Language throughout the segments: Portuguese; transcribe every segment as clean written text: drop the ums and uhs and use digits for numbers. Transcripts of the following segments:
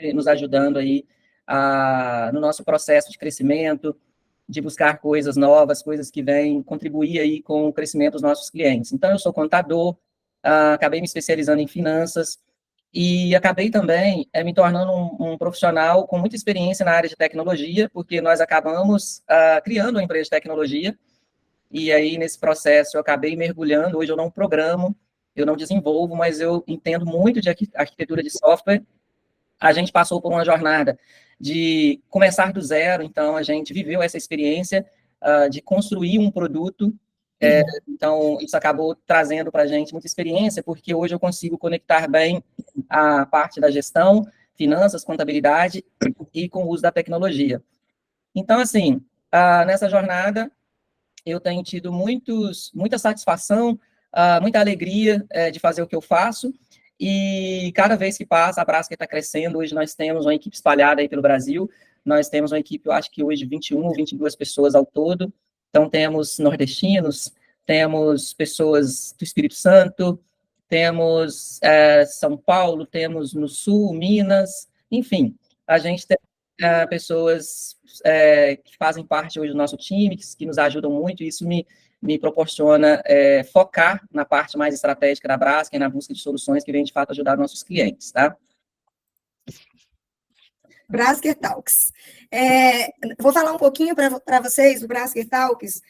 sempre nos ajudando aí no nosso processo de crescimento, de buscar coisas novas, coisas que vêm contribuir aí com o crescimento dos nossos clientes. Então, eu sou contador, acabei me especializando em finanças, e acabei também me tornando um profissional com muita experiência na área de tecnologia, porque nós acabamos criando uma empresa de tecnologia, e aí nesse processo eu acabei mergulhando. Hoje eu não programo, eu não desenvolvo, mas eu entendo muito de arquitetura de software. A gente passou por uma jornada de começar do zero, então a gente viveu essa experiência de construir um produto. Então, isso acabou trazendo para a gente muita experiência, porque hoje eu consigo conectar bem a parte da gestão, finanças, contabilidade e com o uso da tecnologia. Então, assim, nessa jornada, eu tenho tido muita satisfação, muita alegria de fazer o que eu faço, e cada vez que passa, a Braskem está crescendo. Hoje nós temos uma equipe espalhada aí pelo Brasil, nós temos uma equipe, eu acho que hoje 21 ou 22 pessoas ao todo. Então temos nordestinos, temos pessoas do Espírito Santo, temos São Paulo, temos no Sul, Minas, enfim, a gente tem pessoas que fazem parte hoje do nosso time, que nos ajudam muito, e isso me proporciona focar na parte mais estratégica da Braskem, na busca de soluções que vêm, de fato, ajudar nossos clientes, tá? Braskem Talks. Vou falar um pouquinho para vocês do Braskem Talks.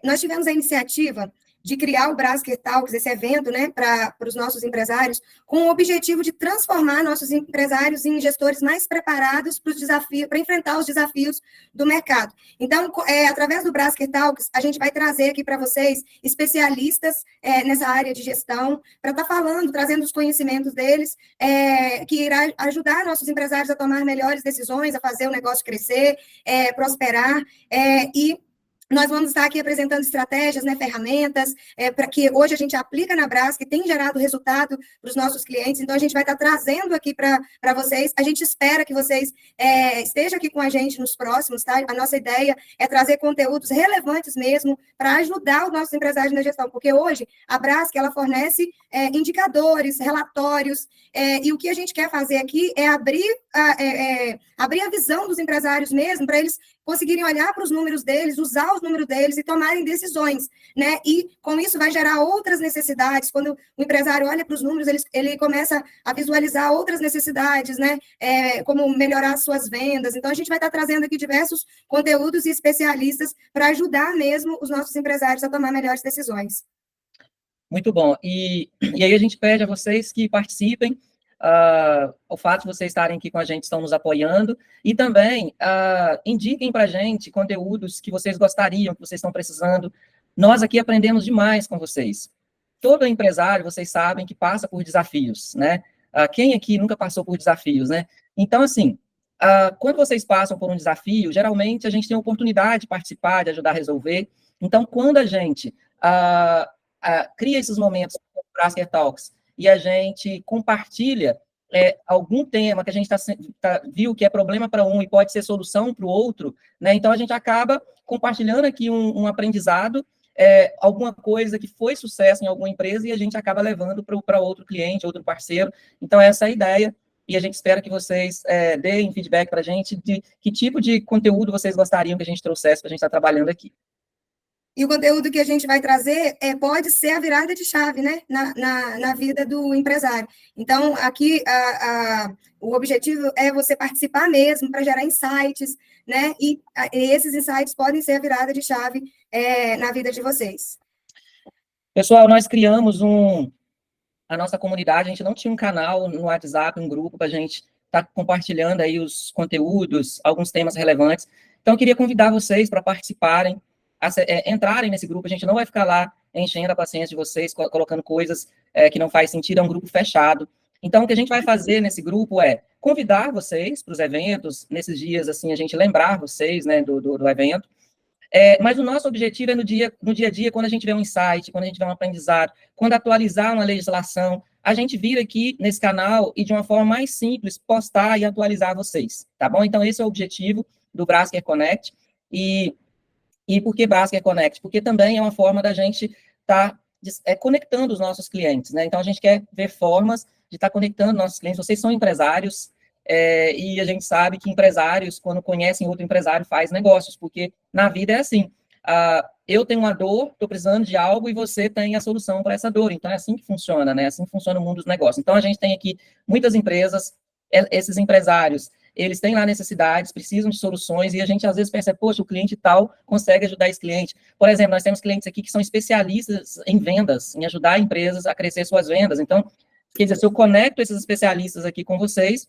Nós tivemos a iniciativa de criar o Braskem Talks, esse evento, né, para os nossos empresários, com o objetivo de transformar nossos empresários em gestores mais preparados para os desafios, para enfrentar os desafios do mercado. Então, através do Braskem Talks, a gente vai trazer aqui para vocês especialistas nessa área de gestão, para estar falando, trazendo os conhecimentos deles, que irá ajudar nossos empresários a tomar melhores decisões, a fazer o negócio crescer, prosperar, e nós vamos estar aqui apresentando estratégias, né, ferramentas, para que hoje a gente aplica na Braskem, que tem gerado resultado para os nossos clientes. Então, a gente vai estar trazendo aqui para vocês. A gente espera que vocês estejam aqui com a gente nos próximos, tá? A nossa ideia é trazer conteúdos relevantes mesmo para ajudar os nossos empresários na gestão, porque hoje a Braskem, ela fornece indicadores, relatórios, e o que a gente quer fazer aqui é abrir a visão dos empresários mesmo, para eles conseguirem olhar para os números deles, usar os números deles e tomarem decisões, né? E com isso vai gerar outras necessidades. Quando o empresário olha para os números, ele começa a visualizar outras necessidades, né? Como melhorar as suas vendas. Então, a gente vai estar trazendo aqui diversos conteúdos e especialistas para ajudar mesmo os nossos empresários a tomar melhores decisões. Muito bom. E aí a gente pede a vocês que participem. O fato de vocês estarem aqui com a gente estão nos apoiando, e também indiquem para a gente conteúdos que vocês gostariam, que vocês estão precisando. Nós aqui aprendemos demais com vocês. Todo empresário, vocês sabem, que passa por desafios, né? Quem aqui nunca passou por desafios, né? Então, assim, quando vocês passam por um desafio, geralmente a gente tem a oportunidade de participar, de ajudar a resolver. Então, quando a gente cria esses momentos como o Braskem Talks, e a gente compartilha algum tema que a gente viu que é problema para um e pode ser solução para o outro, né? Então, a gente acaba compartilhando aqui um aprendizado, alguma coisa que foi sucesso em alguma empresa, e a gente acaba levando para outro cliente, outro parceiro. Então, essa é a ideia, e a gente espera que vocês deem feedback para a gente de que tipo de conteúdo vocês gostariam que a gente trouxesse para a gente estar trabalhando aqui. E o conteúdo que a gente vai trazer pode ser a virada de chave, né, na vida do empresário. Então, aqui, o objetivo é você participar mesmo, para gerar insights, né, e esses insights podem ser a virada de chave na vida de vocês. Pessoal, nós criamos a nossa comunidade, a gente não tinha um canal no WhatsApp, um grupo, para a gente estar compartilhando aí os conteúdos, alguns temas relevantes. Então, eu queria convidar vocês para participarem, entrarem nesse grupo. A gente não vai ficar lá enchendo a paciência de vocês, colocando coisas que não faz sentido, é um grupo fechado. Então, o que a gente vai fazer nesse grupo é convidar vocês para os eventos, nesses dias, assim, a gente lembrar vocês, né, do evento. Mas o nosso objetivo é no dia a dia, quando a gente vê um insight, quando a gente vê um aprendizado, quando atualizar uma legislação, a gente vir aqui nesse canal e, de uma forma mais simples, postar e atualizar vocês, tá bom? Então, esse é o objetivo do Braskem Connect. E por que Braskem Connect? Porque também é uma forma da gente estar conectando os nossos clientes, né? Então, a gente quer ver formas de estar conectando nossos clientes. Vocês são empresários, e a gente sabe que empresários, quando conhecem outro empresário, faz negócios, porque na vida é assim, eu tenho uma dor, estou precisando de algo e você tem a solução para essa dor. Então, é assim que funciona, né? Assim que funciona o mundo dos negócios. Então, a gente tem aqui muitas empresas, esses empresários, eles têm lá necessidades, precisam de soluções, e a gente às vezes percebe, poxa, o cliente tal consegue ajudar esse cliente. Por exemplo, nós temos clientes aqui que são especialistas em vendas, em ajudar empresas a crescer suas vendas. Então, quer dizer, se eu conecto esses especialistas aqui com vocês,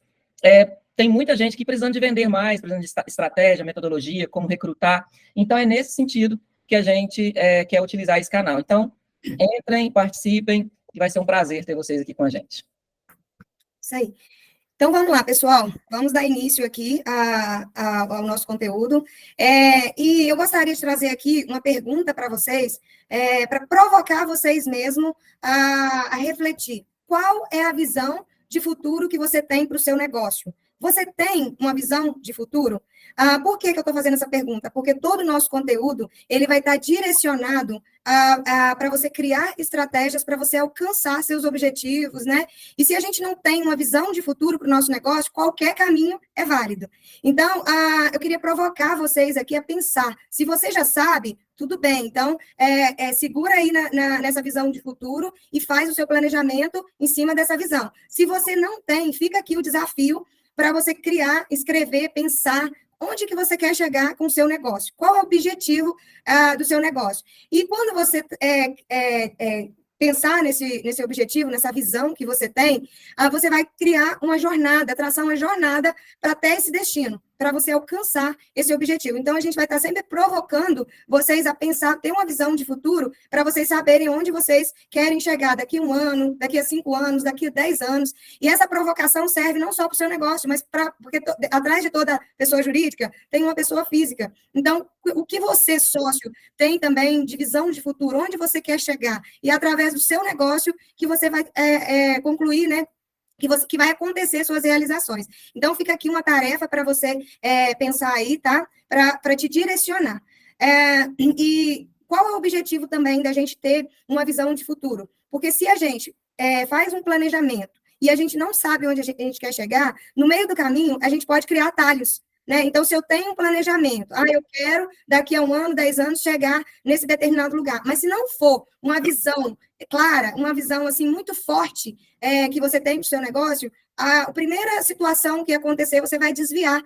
tem muita gente que precisando de vender mais, precisando de estratégia, metodologia, como recrutar. Então, é nesse sentido que a gente quer utilizar esse canal. Então, entrem, participem, e vai ser um prazer ter vocês aqui com a gente. Isso aí. Então, vamos lá, pessoal. Vamos dar início aqui ao nosso conteúdo. E eu gostaria de trazer aqui uma pergunta para vocês, para provocar vocês mesmos a refletir. Qual é a visão de futuro que você tem para o seu negócio? Você tem uma visão de futuro? Por que eu estou fazendo essa pergunta? Porque todo o nosso conteúdo, ele vai estar direcionado para você criar estratégias para você alcançar seus objetivos, né? E se a gente não tem uma visão de futuro para o nosso negócio, qualquer caminho é válido. Então, eu queria provocar vocês aqui a pensar. Se você já sabe, tudo bem. Então, segura aí nessa visão de futuro e faz o seu planejamento em cima dessa visão. Se você não tem, fica aqui o desafio para você criar, escrever, pensar onde que você quer chegar com o seu negócio, qual é o objetivo do seu negócio. E quando você pensar nesse objetivo, nessa visão que você tem, você vai criar uma jornada, traçar uma jornada para até esse destino, para você alcançar esse objetivo. Então, a gente vai estar sempre provocando vocês a pensar, ter uma visão de futuro, para vocês saberem onde vocês querem chegar daqui a 1 ano, daqui a 5 anos, daqui a 10 anos. E essa provocação serve não só para o seu negócio, mas porque atrás de toda pessoa jurídica tem uma pessoa física. Então, o que você, sócio, tem também de visão de futuro, onde você quer chegar, e através do seu negócio que você vai concluir, né? Que vai acontecer suas realizações. Então, fica aqui uma tarefa para você pensar aí, tá? Para te direcionar. E qual é o objetivo também da gente ter uma visão de futuro? Porque se a gente faz um planejamento e a gente não sabe onde a gente quer chegar, no meio do caminho, a gente pode criar atalhos. Né? Então, se eu tenho um planejamento, eu quero, daqui a 1 ano, 10 anos, chegar nesse determinado lugar. Mas se não for uma visão clara, uma visão assim muito forte que você tem para o seu negócio, a primeira situação que acontecer, você vai desviar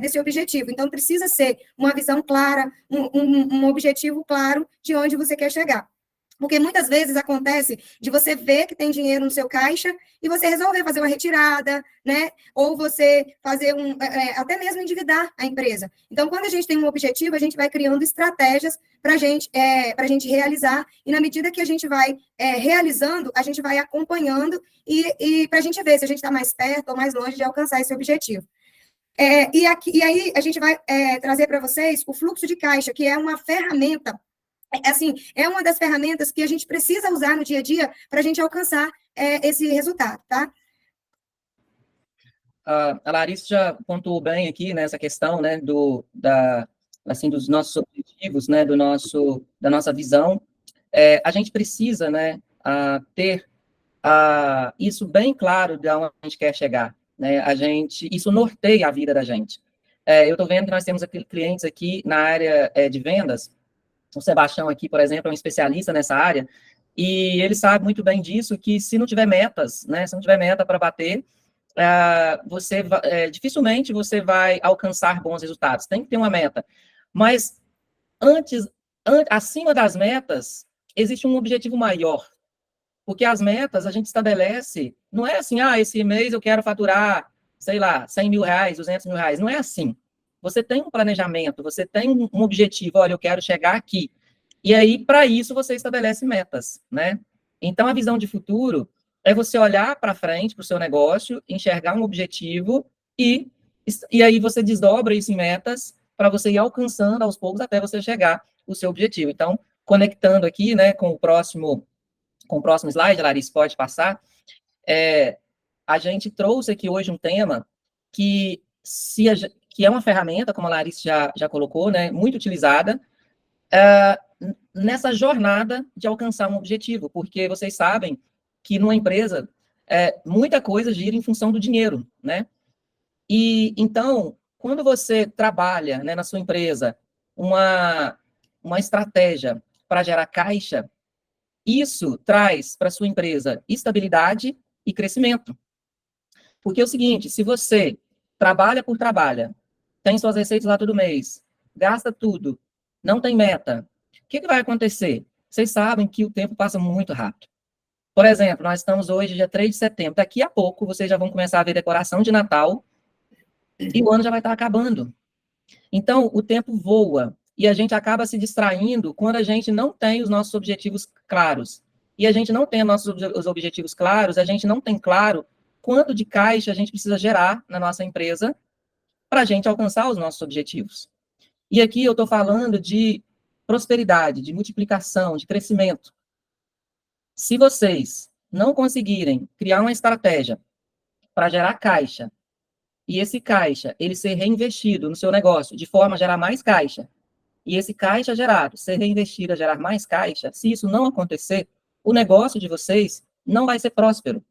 desse objetivo. Então, precisa ser uma visão clara, um objetivo claro de onde você quer chegar. Porque muitas vezes acontece de você ver que tem dinheiro no seu caixa e você resolver fazer uma retirada, né? Ou você fazer até mesmo endividar a empresa. Então, quando a gente tem um objetivo, a gente vai criando estratégias para a gente realizar, e na medida que a gente vai realizando, a gente vai acompanhando e para a gente ver se a gente está mais perto ou mais longe de alcançar esse objetivo. E aí a gente vai trazer para vocês o fluxo de caixa, que é uma ferramenta. Assim, é uma das ferramentas que a gente precisa usar no dia a dia para a gente alcançar esse resultado, tá? A Larissa já pontuou bem aqui nessa questão, né, assim, dos nossos objetivos, né, da nossa visão. A gente precisa, né, ter isso bem claro de onde a gente quer chegar, né? Isso norteia a vida da gente. Eu estou vendo que nós temos aqui clientes aqui na área de vendas. O Sebastião aqui, por exemplo, é um especialista nessa área, e ele sabe muito bem disso, que se não tiver metas, né, se não tiver meta para bater, dificilmente você vai alcançar bons resultados. Tem que ter uma meta. Mas acima das metas, existe um objetivo maior. Porque as metas a gente estabelece, não é assim, esse mês eu quero faturar, sei lá, 100 mil reais, 200 mil reais. Não é assim. Você tem um planejamento, você tem um objetivo, olha, eu quero chegar aqui. E aí, para isso, você estabelece metas, né? Então, a visão de futuro é você olhar para frente, para o seu negócio, enxergar um objetivo e aí você desdobra isso em metas para você ir alcançando aos poucos até você chegar ao seu objetivo. Então, conectando aqui, né, com o próximo slide, Larissa, pode passar, a gente trouxe aqui hoje um tema que é uma ferramenta, como a Larissa já colocou, né, muito utilizada, nessa jornada de alcançar um objetivo, porque vocês sabem que numa empresa, muita coisa gira em função do dinheiro, né? E, então, quando você trabalha, né, na sua empresa uma estratégia para gerar caixa, isso traz para a sua empresa estabilidade e crescimento. Porque é o seguinte, se você trabalha, tem suas receitas lá todo mês, gasta tudo, não tem meta, o que vai acontecer? Vocês sabem que o tempo passa muito rápido. Por exemplo, nós estamos hoje, dia 3 de setembro. Daqui a pouco, vocês já vão começar a ver decoração de Natal e o ano já vai estar acabando. Então, o tempo voa e a gente acaba se distraindo quando a gente não tem os nossos objetivos claros. E a gente não tem os objetivos claros, a gente não tem claro quanto de caixa a gente precisa gerar na nossa empresa para a gente alcançar os nossos objetivos. E aqui eu estou falando de prosperidade, de multiplicação, de crescimento. Se vocês não conseguirem criar uma estratégia para gerar caixa, e esse caixa ele ser reinvestido no seu negócio de forma a gerar mais caixa, e esse caixa gerado ser reinvestido a gerar mais caixa, se isso não acontecer, o negócio de vocês não vai ser próspero.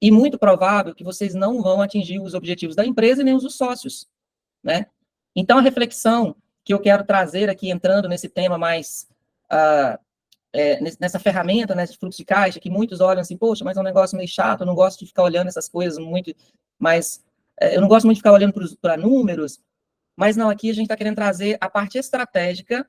E muito provável que vocês não vão atingir os objetivos da empresa e nem os dos sócios, né? Então, a reflexão que eu quero trazer aqui, entrando nesse tema mais, nessa ferramenta, né, de fluxo de caixa, que muitos olham assim, poxa, mas é um negócio meio chato, eu não gosto de ficar olhando essas coisas muito, mas eu não gosto muito de ficar olhando para números, mas não, aqui a gente está querendo trazer a parte estratégica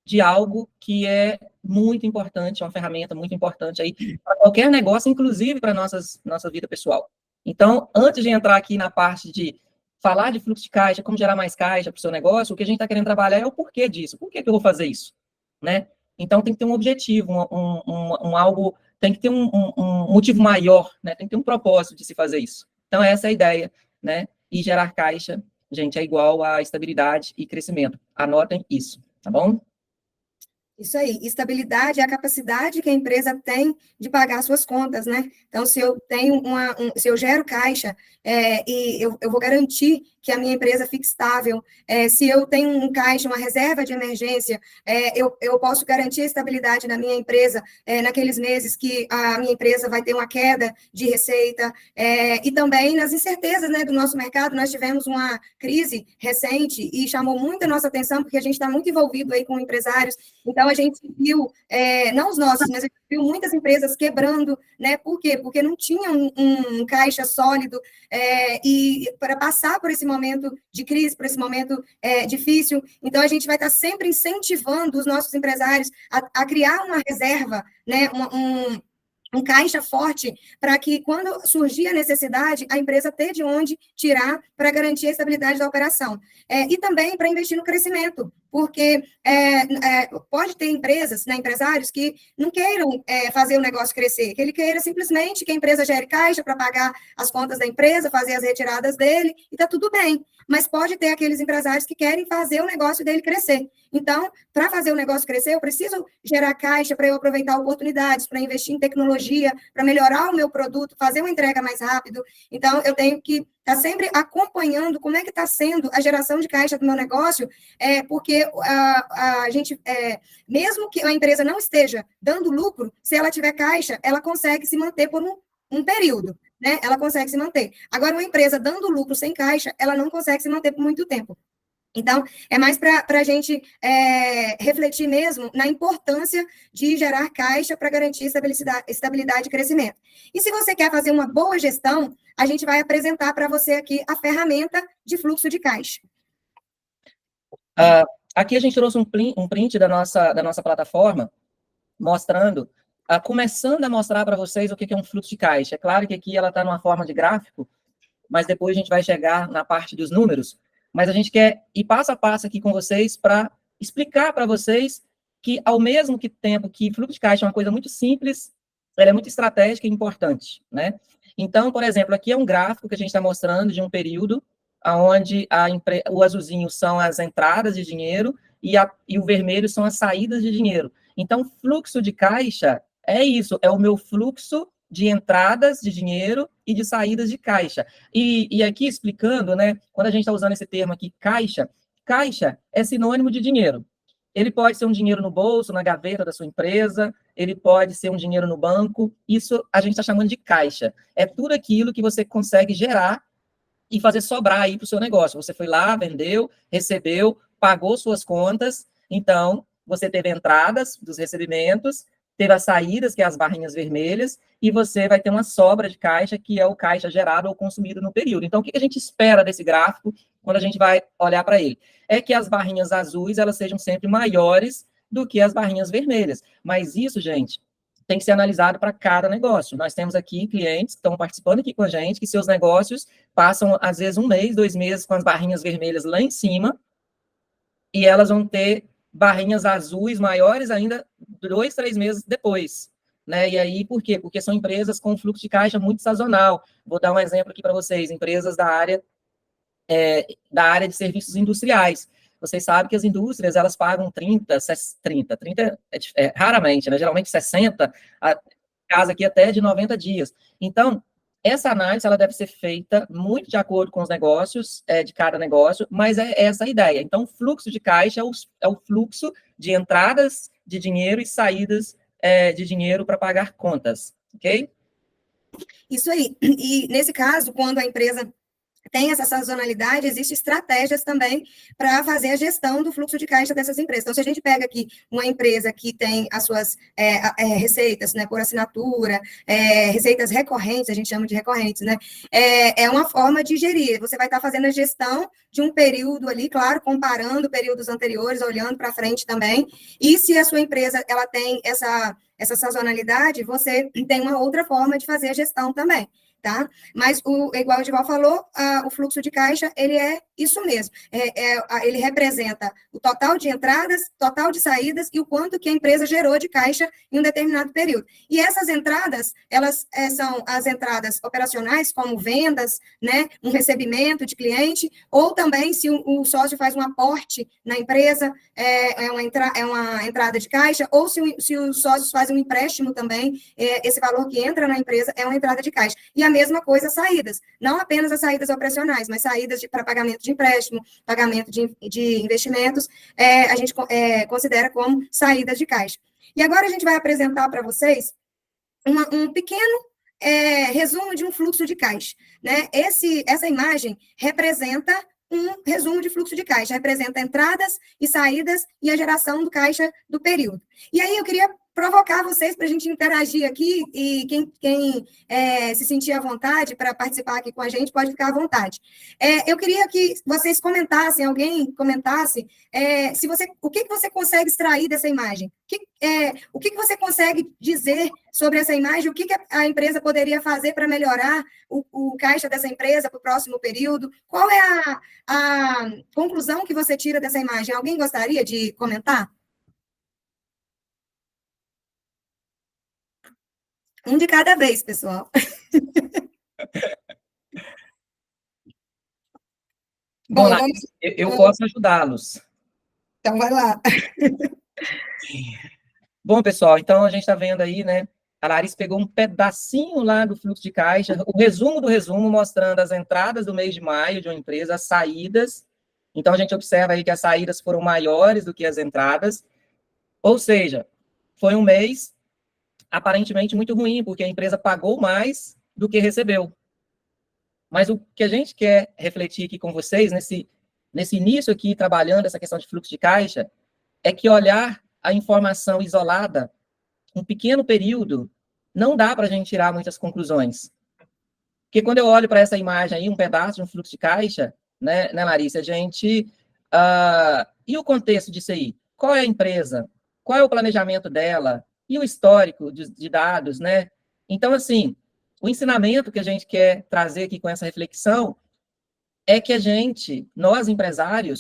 de algo que é muito importante, uma ferramenta muito importante aí para qualquer negócio, inclusive para nossa vida pessoal. Então, antes de entrar aqui na parte de falar de fluxo de caixa, como gerar mais caixa para o seu negócio, o que a gente está querendo trabalhar é o porquê disso. Por que eu vou fazer isso? Né? Então, tem que ter um objetivo, algo, tem que ter um motivo maior, né? Tem que ter um propósito de se fazer isso. Então, essa é a ideia, né? E gerar caixa, gente, é igual a estabilidade e crescimento. Anotem isso, tá bom? Isso aí, estabilidade é a capacidade que a empresa tem de pagar suas contas, né? Então, se eu tenho se eu gero caixa e eu vou garantir que a minha empresa fique estável, se eu tenho um caixa, uma reserva de emergência, eu posso garantir a estabilidade na minha empresa naqueles meses que a minha empresa vai ter uma queda de receita, e também nas incertezas, né, do nosso mercado. Nós tivemos uma crise recente e chamou muito a nossa atenção, porque a gente está muito envolvido aí com empresários. Então, a gente viu, não os nossos, mas a gente viu muitas empresas quebrando, né? Por quê? Porque não tinha um caixa sólido, e para passar por esse momento de crise, por esse momento difícil. Então, a gente vai estar sempre incentivando os nossos empresários a criar uma reserva, né? Um caixa forte, para que, quando surgir a necessidade, a empresa ter de onde tirar para garantir a estabilidade da operação. E também para investir no crescimento, porque pode ter empresas, né, empresários que não queiram fazer o negócio crescer, que ele queira simplesmente que a empresa gere caixa para pagar as contas da empresa, fazer as retiradas dele, e está tudo bem. Mas pode ter aqueles empresários que querem fazer o negócio dele crescer. Então, para fazer o negócio crescer, eu preciso gerar caixa para eu aproveitar oportunidades, para investir em tecnologia, para melhorar o meu produto, fazer uma entrega mais rápido. Então, eu tenho que estar sempre acompanhando como é que está sendo a geração de caixa do meu negócio, porque a gente, mesmo que a empresa não esteja dando lucro, se ela tiver caixa, ela consegue se manter por um período, né? Ela consegue se manter. Agora, uma empresa dando lucro sem caixa, ela não consegue se manter por muito tempo. Então, é mais para a gente refletir mesmo na importância de gerar caixa para garantir estabilidade e crescimento. E se você quer fazer uma boa gestão, a gente vai apresentar para você aqui a ferramenta de fluxo de caixa. Aqui a gente trouxe um print da nossa plataforma, mostrando, começando a mostrar para vocês o que é um fluxo de caixa. É claro que aqui ela está numa forma de gráfico, mas depois a gente vai chegar na parte dos números. Mas a gente quer ir passo a passo aqui com vocês para explicar para vocês que, ao mesmo tempo que fluxo de caixa é uma coisa muito simples, ela é muito estratégica e importante, né? Então, por exemplo, aqui é um gráfico que a gente está mostrando de um período onde o azulzinho são as entradas de dinheiro e o vermelho são as saídas de dinheiro. Então, fluxo de caixa é isso, é o meu fluxo de entradas de dinheiro e de saídas de caixa. E aqui explicando, né, quando a gente está usando esse termo aqui, caixa é sinônimo de dinheiro. Ele pode ser um dinheiro no bolso, na gaveta da sua empresa, ele pode ser um dinheiro no banco, isso a gente está chamando de caixa. É tudo aquilo que você consegue gerar e fazer sobrar aí para o seu negócio. Você foi lá, vendeu, recebeu, pagou suas contas, então você teve entradas dos recebimentos, teve as saídas, que é as barrinhas vermelhas, e você vai ter uma sobra de caixa, que é o caixa gerado ou consumido no período. Então, o que a gente espera desse gráfico quando a gente vai olhar para ele? É que as barrinhas azuis, elas sejam sempre maiores do que as barrinhas vermelhas. Mas isso, gente, tem que ser analisado para cada negócio. Nós temos aqui clientes que estão participando aqui com a gente, que seus negócios passam, às vezes, 1 mês, 2 meses com as barrinhas vermelhas lá em cima, e elas vão ter barrinhas azuis maiores ainda 2, 3 meses depois. Né? E aí, por quê? Porque são empresas com fluxo de caixa muito sazonal. Vou dar um exemplo aqui para vocês, empresas da área de serviços industriais. Vocês sabem que as indústrias, elas pagam 30 raramente, né? Geralmente 60, casa aqui até de 90 dias. Então, essa análise, ela deve ser feita muito de acordo com os negócios, de cada negócio, mas é essa a ideia. Então, fluxo de caixa é o fluxo de entradas de dinheiro e saídas de dinheiro para pagar contas, ok? Isso aí. E, nesse caso, quando a empresa tem essa sazonalidade, existem estratégias também para fazer a gestão do fluxo de caixa dessas empresas. Então, se a gente pega aqui uma empresa que tem as suas receitas, né, por assinatura, receitas recorrentes, a gente chama de recorrentes, né, é uma forma de gerir. Você vai estar fazendo a gestão de um período ali, claro, comparando períodos anteriores, olhando para frente também, e se a sua empresa ela tem essa sazonalidade, você tem uma outra forma de fazer a gestão também. Tá? Mas, igual o Edival falou, o fluxo de caixa, ele é isso mesmo. Ele representa o total de entradas, total de saídas e o quanto que a empresa gerou de caixa em um determinado período. E essas entradas, elas são as entradas operacionais, como vendas, né, um recebimento de cliente, ou também se o sócio faz um aporte na empresa, é uma entrada de caixa, ou se o sócio faz um empréstimo também, esse valor que entra na empresa é uma entrada de caixa. E a mesma coisa saídas, não apenas as saídas operacionais, mas saídas para pagamento de empréstimo, pagamento de investimentos, a gente considera como saídas de caixa. E agora a gente vai apresentar para vocês um pequeno resumo de um fluxo de caixa. Né? Essa imagem representa um resumo de fluxo de caixa, representa entradas e saídas e a geração do caixa do período. E aí eu queria provocar vocês para a gente interagir aqui, e quem se sentir à vontade para participar aqui com a gente, pode ficar à vontade. Eu queria que vocês comentassem, alguém comentasse, o que você consegue extrair dessa imagem? O que você consegue dizer sobre essa imagem? O que a empresa poderia fazer para melhorar o caixa dessa empresa para o próximo período? Qual é a conclusão que você tira dessa imagem? Alguém gostaria de comentar? Um de cada vez, pessoal. Bom, eu posso ajudá-los. Então, vai lá. Bom, pessoal, então a gente está vendo aí, né? A Larissa pegou um pedacinho lá do fluxo de caixa, o resumo do resumo, mostrando as entradas do mês de maio de uma empresa, as saídas. Então, a gente observa aí que as saídas foram maiores do que as entradas. Ou seja, foi um mês aparentemente muito ruim, porque a empresa pagou mais do que recebeu. Mas o que a gente quer refletir aqui com vocês, nesse início aqui, trabalhando essa questão de fluxo de caixa, é que olhar a informação isolada, um pequeno período, não dá para a gente tirar muitas conclusões. Porque quando eu olho para essa imagem aí, um pedaço de um fluxo de caixa, né Larissa, a gente... e o contexto disso aí? Qual é a empresa? Qual é o planejamento dela? E o histórico de dados, né? Então, assim, o ensinamento que a gente quer trazer aqui com essa reflexão é que nós empresários,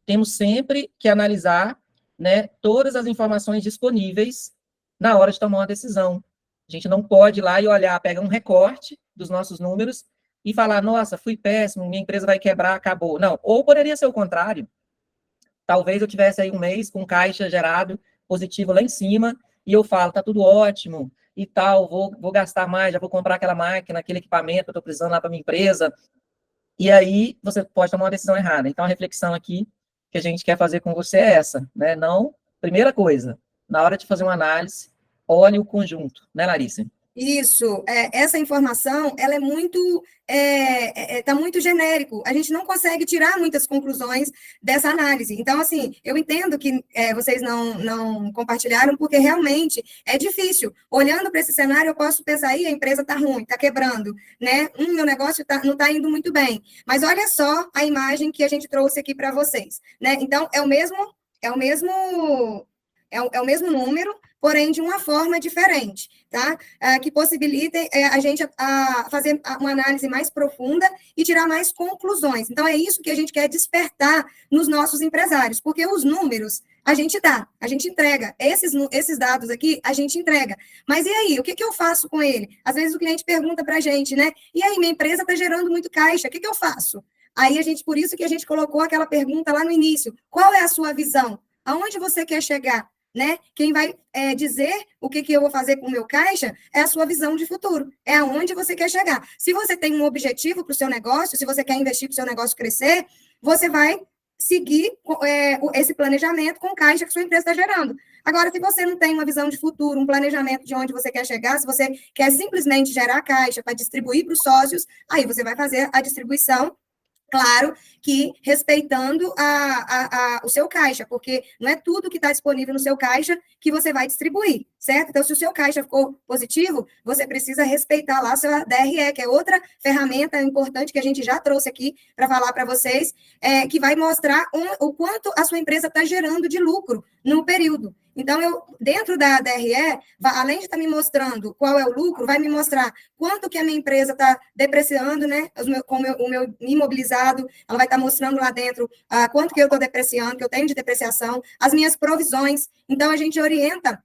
temos sempre que analisar, né, todas as informações disponíveis na hora de tomar uma decisão. A gente não pode ir lá e olhar, pegar um recorte dos nossos números e falar, nossa, fui péssimo, minha empresa vai quebrar, acabou. Não, ou poderia ser o contrário. Talvez eu tivesse aí um mês com caixa gerado positivo lá em cima, e eu falo, tá tudo ótimo e tal, vou gastar mais, já vou comprar aquela máquina, aquele equipamento que eu estou precisando lá para minha empresa. E aí você pode tomar uma decisão errada. Então, a reflexão aqui que a gente quer fazer com você é essa, né? Não, primeira coisa, na hora de fazer uma análise, olhe o conjunto, né, Larissa? Isso, essa informação, ela é muito, tá muito genérico, a gente não consegue tirar muitas conclusões dessa análise. Então, assim, eu entendo que vocês não compartilharam, porque realmente é difícil. Olhando para esse cenário, eu posso pensar, aí a empresa está ruim, está quebrando, né? Meu negócio não está indo muito bem. Mas olha só a imagem que a gente trouxe aqui para vocês, né? Então, é o mesmo número, porém de uma forma diferente, tá? Que possibilitem a gente a fazer uma análise mais profunda e tirar mais conclusões. Então, é isso que a gente quer despertar nos nossos empresários, porque os números a gente dá, a gente entrega. Esses dados aqui, a gente entrega. Mas e aí, o que eu faço com ele? Às vezes o cliente pergunta para a gente, né? E aí, minha empresa está gerando muito caixa, o que eu faço? Aí, por isso que a gente colocou aquela pergunta lá no início. Qual é a sua visão? Aonde você quer chegar? Né? Quem vai dizer o que eu vou fazer com o meu caixa é a sua visão de futuro, é aonde você quer chegar. Se você tem um objetivo para o seu negócio, se você quer investir para o seu negócio crescer, você vai seguir esse planejamento com o caixa que sua empresa está gerando. Agora, se você não tem uma visão de futuro, um planejamento de onde você quer chegar, se você quer simplesmente gerar caixa para distribuir para os sócios, aí você vai fazer a distribuição, claro que respeitando o seu caixa, porque não é tudo que está disponível no seu caixa que você vai distribuir, certo? Então, se o seu caixa ficou positivo, você precisa respeitar lá a sua DRE, que é outra ferramenta importante que a gente já trouxe aqui para falar para vocês, que vai mostrar o quanto a sua empresa está gerando de lucro no período. Então, dentro da DRE, além de estar me mostrando qual é o lucro, vai me mostrar quanto que a minha empresa está depreciando, né? O meu imobilizado, ela vai estar mostrando lá dentro quanto que eu estou depreciando, que eu tenho de depreciação, as minhas provisões. Então, a gente orienta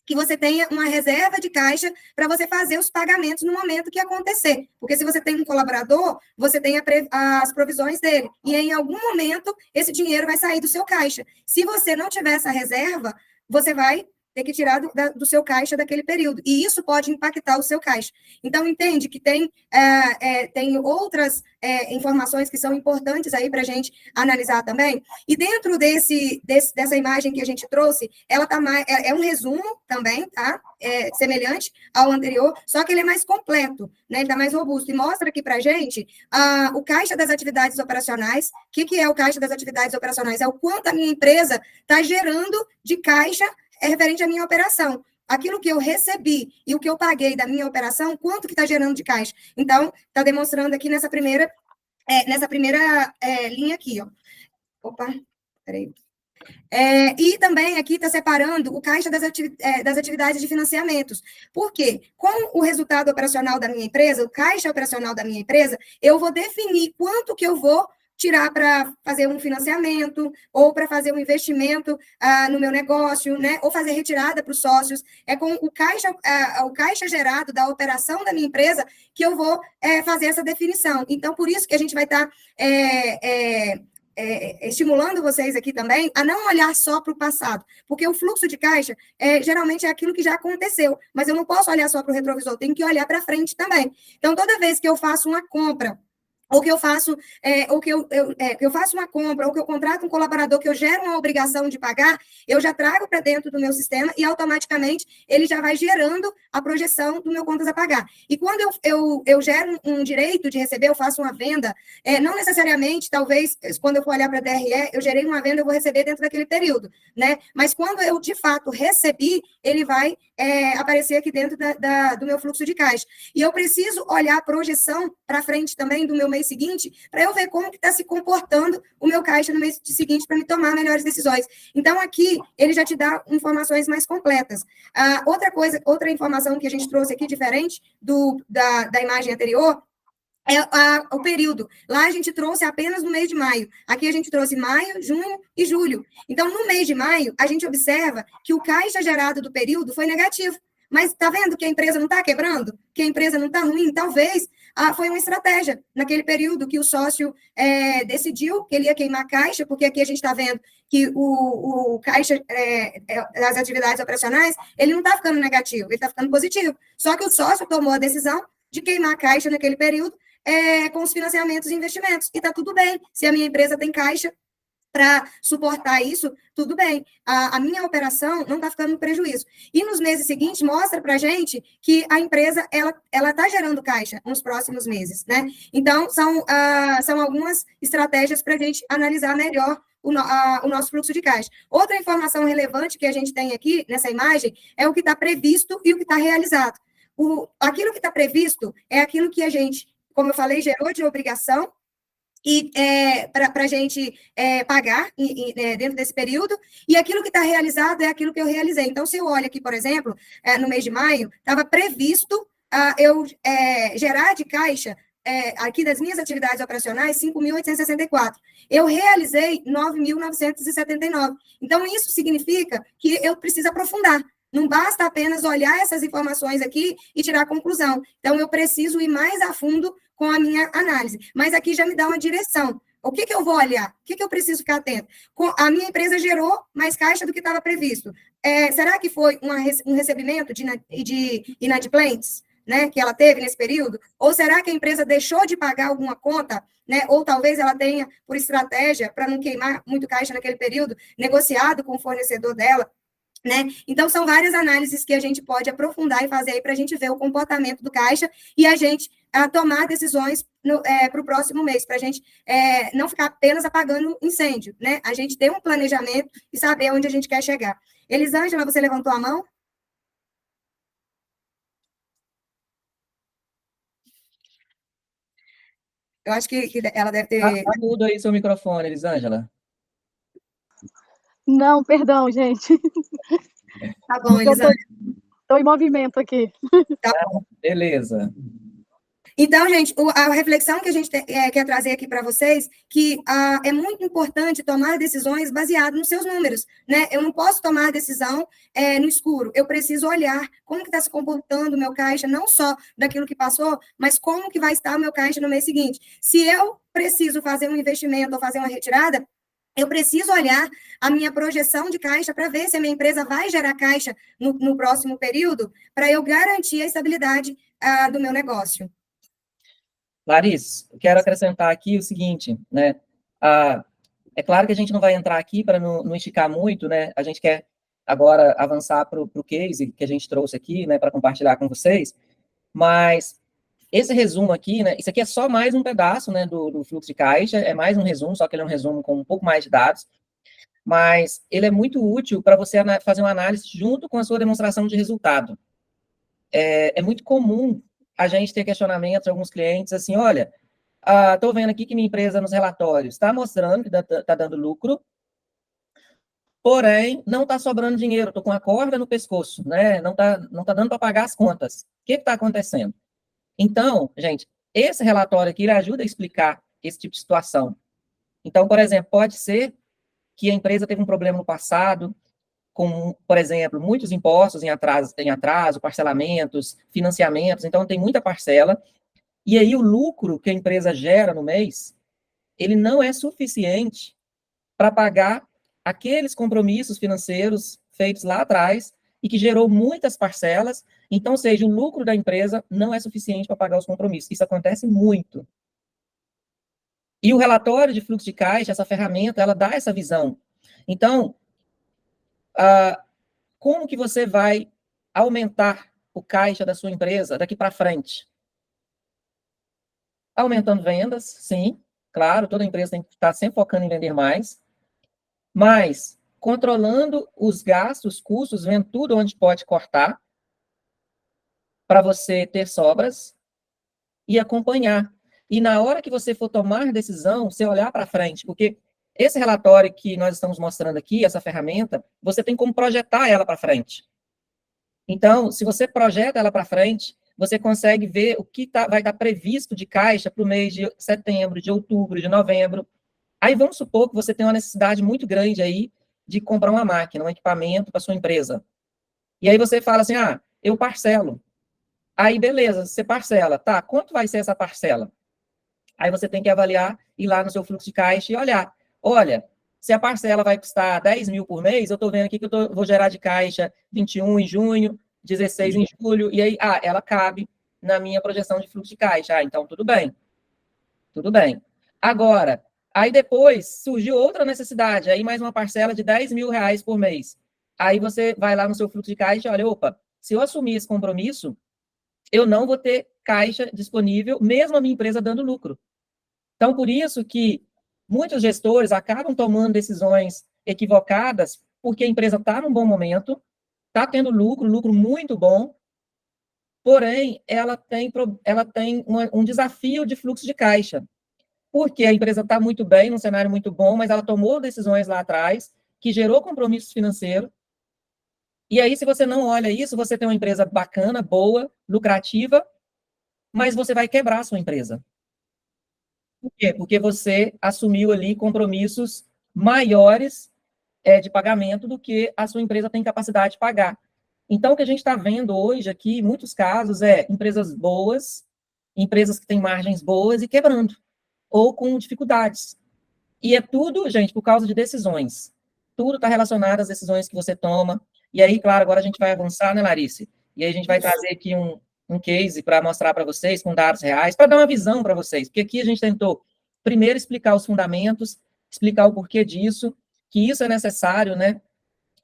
que você tenha uma reserva de caixa para você fazer os pagamentos no momento que acontecer. Porque se você tem um colaborador, você tem as provisões dele. E em algum momento, esse dinheiro vai sair do seu caixa. Se você não tiver essa reserva, você vai ter que tirar do seu caixa daquele período. E isso pode impactar o seu caixa. Então, entende que tem outras informações que são importantes aí para a gente analisar também. E dentro dessa imagem que a gente trouxe, ela tá é um resumo também, tá? Semelhante ao anterior, só que ele é mais completo, né? Ele está mais robusto. E mostra aqui para a gente o caixa das atividades operacionais. O que é o caixa das atividades operacionais? É o quanto a minha empresa está gerando de caixa referente à minha operação. Aquilo que eu recebi e o que eu paguei da minha operação, quanto que está gerando de caixa? Então, está demonstrando aqui nessa primeira linha aqui, ó. Opa, peraí. E também aqui está separando o caixa das atividades de financiamentos. Por quê? Com o resultado operacional da minha empresa, o caixa operacional da minha empresa, eu vou definir quanto que eu vou tirar para fazer um financiamento, ou para fazer um investimento no meu negócio, né? Ou fazer retirada para os sócios. É com o caixa gerado da operação da minha empresa que eu vou fazer essa definição. Então, por isso que a gente vai estar estimulando vocês aqui também a não olhar só para o passado, porque o fluxo de caixa geralmente é aquilo que já aconteceu, mas eu não posso olhar só para o retrovisor, eu tenho que olhar para frente também. Então, toda vez que eu faço uma compra, ou que eu faço, que eu faço uma compra, ou que eu contrato um colaborador que eu gero uma obrigação de pagar, eu já trago para dentro do meu sistema e automaticamente ele já vai gerando a projeção do meu contas a pagar. E quando eu gero um direito de receber, eu faço uma venda, não necessariamente, talvez, quando eu for olhar para a DRE, eu gerei uma venda, eu vou receber dentro daquele período, né? Mas quando eu, de fato, recebi, ele vai aparecer aqui dentro do meu fluxo de caixa. E eu preciso olhar a projeção para frente também do meu mês seguinte, para eu ver como que está se comportando o meu caixa no mês seguinte, para me tomar melhores decisões. Então, aqui, ele já te dá informações mais completas. Outra informação que a gente trouxe aqui, diferente da imagem anterior, o período. Lá a gente trouxe apenas no mês de maio. Aqui a gente trouxe maio, junho e julho. Então, no mês de maio, a gente observa que o caixa gerado do período foi negativo. Mas está vendo que a empresa não está quebrando? Que a empresa não está ruim? Talvez foi uma estratégia naquele período que o sócio decidiu que ele ia queimar caixa, porque aqui a gente está vendo que o caixa das atividades operacionais, ele não está ficando negativo, ele está ficando positivo. Só que o sócio tomou a decisão de queimar caixa naquele período com os financiamentos e investimentos. E está tudo bem. Se a minha empresa tem caixa, para suportar isso, tudo bem. A minha operação não está ficando no prejuízo. E nos meses seguintes, mostra para a gente que a empresa ela está gerando caixa nos próximos meses, né? Então, são algumas estratégias para a gente analisar melhor o nosso fluxo de caixa. Outra informação relevante que a gente tem aqui nessa imagem é o que está previsto e o que está realizado. Aquilo que está previsto é aquilo que a gente, como eu falei, gerou de obrigação, e para a gente pagar dentro desse período, e aquilo que está realizado é aquilo que eu realizei. Então, se eu olho aqui, por exemplo, no mês de maio, estava previsto eu gerar de caixa, aqui das minhas atividades operacionais, 5.864. Eu realizei 9.979. Então, isso significa que eu preciso aprofundar. Não basta apenas olhar essas informações aqui e tirar a conclusão. Então, eu preciso ir mais a fundo com a minha análise. Mas aqui já me dá uma direção. O que eu vou olhar? O que eu preciso ficar atento? A minha empresa gerou mais caixa do que estava previsto. Será que foi um recebimento de inadimplentes, né, que ela teve nesse período? Ou será que a empresa deixou de pagar alguma conta, né? Ou talvez ela tenha, por estratégia, para não queimar muito caixa naquele período, negociado com o fornecedor dela? Né? Então, são várias análises que a gente pode aprofundar e fazer aí para a gente ver o comportamento do caixa e a gente tomar decisões para o próximo mês, para a gente não ficar apenas apagando incêndio, né? A gente ter um planejamento e saber onde a gente quer chegar. Elisângela, você levantou a mão? Eu acho que ela deve ter... Muda aí seu microfone, Elisângela. Não, perdão, gente. Tá bom, Elisângela. Estou em movimento aqui. Tá bom. Beleza. Então, gente, a reflexão que a gente quer trazer aqui para vocês, que é muito importante tomar decisões baseadas nos seus números, né? Eu não posso tomar decisão no escuro. Eu preciso olhar como que está se comportando o meu caixa, não só daquilo que passou, mas como que vai estar o meu caixa no mês seguinte. Se eu preciso fazer um investimento ou fazer uma retirada, eu preciso olhar a minha projeção de caixa para ver se a minha empresa vai gerar caixa no próximo período, para eu garantir a estabilidade do meu negócio. Larissa, eu quero acrescentar aqui o seguinte, né? É claro que a gente não vai entrar aqui para não esticar muito, né? A gente quer agora avançar para o case que a gente trouxe aqui, né, para compartilhar com vocês, mas esse resumo aqui, né, isso aqui é só mais um pedaço, né, do fluxo de caixa, é mais um resumo, só que ele é um resumo com um pouco mais de dados, mas ele é muito útil para você fazer uma análise junto com a sua demonstração de resultado. É muito comum a gente ter questionamentos de alguns clientes, assim, olha, estou vendo aqui que minha empresa nos relatórios está mostrando que está dando lucro, porém, não está sobrando dinheiro, estou com a corda no pescoço, né? Não tá dando para pagar as contas. O que está acontecendo? Então, gente, esse relatório aqui ele ajuda a explicar esse tipo de situação. Então, por exemplo, pode ser que a empresa teve um problema no passado, com, por exemplo, muitos impostos em atraso, parcelamentos, financiamentos, então tem muita parcela, e aí o lucro que a empresa gera no mês, ele não é suficiente para pagar aqueles compromissos financeiros feitos lá atrás e que gerou muitas parcelas, então, ou seja, o lucro da empresa não é suficiente para pagar os compromissos. Isso acontece muito. E o relatório de fluxo de caixa, essa ferramenta, ela dá essa visão. Então, como que você vai aumentar o caixa da sua empresa daqui para frente? Aumentando vendas, sim, claro, toda empresa tem que estar sempre focando em vender mais, mas controlando os gastos, custos, vendo tudo onde pode cortar, para você ter sobras e acompanhar. E na hora que você for tomar decisão, você olhar para frente, porque esse relatório que nós estamos mostrando aqui, essa ferramenta, você tem como projetar ela para frente. Então, se você projeta ela para frente, você consegue ver o que vai estar previsto de caixa para o mês de setembro, de outubro, de novembro. Aí vamos supor que você tem uma necessidade muito grande aí de comprar uma máquina, um equipamento para sua empresa. E aí você fala assim, eu parcelo. Aí, beleza, você parcela. Tá, quanto vai ser essa parcela? Aí você tem que avaliar, ir lá no seu fluxo de caixa e olhar. Olha, se a parcela vai custar 10 mil por mês, eu estou vendo aqui que vou gerar de caixa 21 em junho, 16 em julho, e aí, ela cabe na minha projeção de fluxo de caixa. Então, tudo bem. Tudo bem. Agora, Aí depois surgiu outra necessidade, aí mais uma parcela de R$10.000 por mês. Aí você vai lá no seu fluxo de caixa e olha, opa, se eu assumir esse compromisso, eu não vou ter caixa disponível, mesmo a minha empresa dando lucro. Então, por isso que muitos gestores acabam tomando decisões equivocadas, porque a empresa está num bom momento, está tendo lucro muito bom, porém, ela tem um desafio de fluxo de caixa, porque a empresa está muito bem, num cenário muito bom, mas ela tomou decisões lá atrás, que gerou compromissos financeiros, e aí, se você não olha isso, você tem uma empresa bacana, boa, lucrativa, mas você vai quebrar a sua empresa. Por quê? Porque você assumiu ali compromissos maiores de pagamento do que a sua empresa tem capacidade de pagar. Então, o que a gente está vendo hoje aqui, em muitos casos, é empresas boas, empresas que têm margens boas e quebrando, ou com dificuldades. E é tudo, gente, por causa de decisões. Tudo está relacionado às decisões que você toma. E aí, claro, agora a gente vai avançar, né, Larice? E aí a gente vai trazer aqui um case para mostrar para vocês, com dados reais, para dar uma visão para vocês. Porque aqui a gente tentou, primeiro, explicar os fundamentos, explicar o porquê disso, que isso é necessário, né,